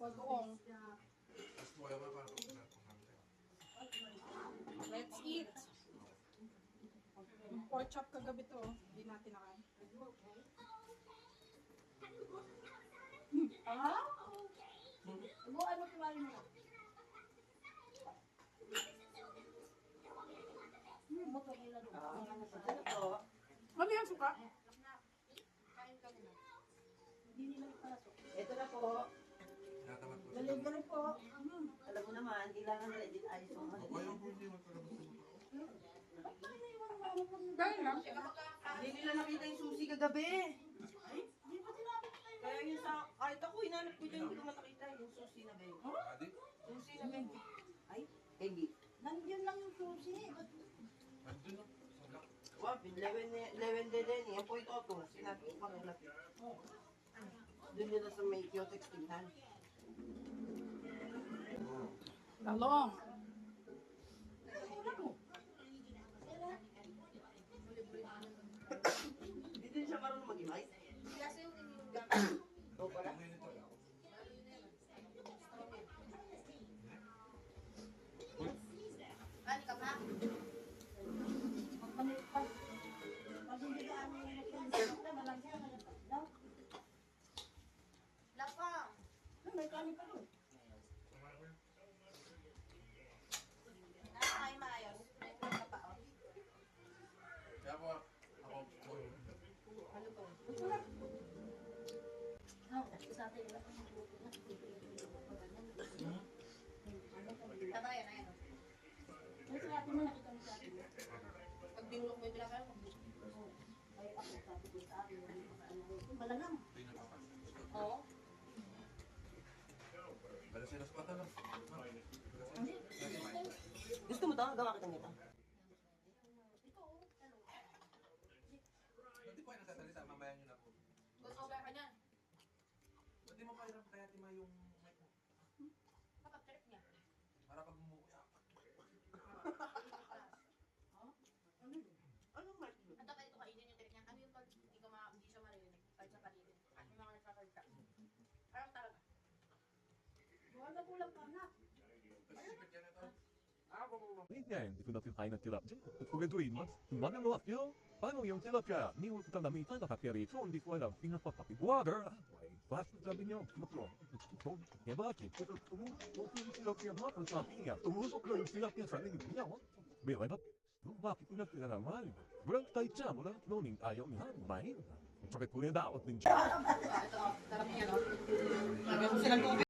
Bagoong. Let's eat. Yung pork chop kagabi to, hindi natin nakain. Ah? Ano kumain mo? Ano yan, suka? Ito na po. Galing galing po. Alam mo naman, kailangan na edit ayos ang mga. Dahil lang. Hindi nila nakita yung susi kagabi. Ay, hindi pa tinapit tayo. Kaya yun sa, kahit ako hinanap ko dyan, hindi ko makita yung susi na beng. Susi na beng. Ay, Peggy. Nandiyan lang yung susi. Wow, 11 de din. Yan po ito ito. Sinabi ko pang ulat. Doon nila sa may Kyotex tingnan. Talong. Hindi din siya marunong mag-imay. Kasi yung gamit. Oo pala. Ano ka pa? Lapa. May kanin pa doon. Nakakain maayos. May ka pa, oh. Kaya po, ako, Ano po? Tama yan, ayun. Pag binulok mo yung pinakain mo. hindi na papasok. Oo. Bala sila sa pata lang. Gusto mo ito? Gawa kita nito. Hindi po kayo nagsasalita, mamaya nyo na po. Gusto ko ka niyan. Ba't di mo pa hirap kaya tima yung mic mo? Kapag trip niya. Para pag bumuya. Anong mic doon? Ang dapat ito kainin yung trip niya. Ano yung pag hindi siya marinig? Pag sa paligid. At yung mga nagsasalita. Parang talaga. Wala ko lang anak. Pag-isipit yan ito. Niente, tu natin kain ng tilapia. Kuwentuin mo, magano afyo? Paano yung tilapia? Ni mo kita namitan na kakirito, hindi ko alam. Pinapapapit water. Ay, basta sabi niyo, matro. Eh bakit? Tumusok yung tilapia mo kung sabi niya. Tumusok na yung tilapia sa lingid niya. Bela ba? Bakit pinapila naman? Walang tayo siya, walang noning ayaw niya. Mahin. Sakit ko niya dapat din siya. Ito, sarap niya, no? Lagyan mo silang tubig.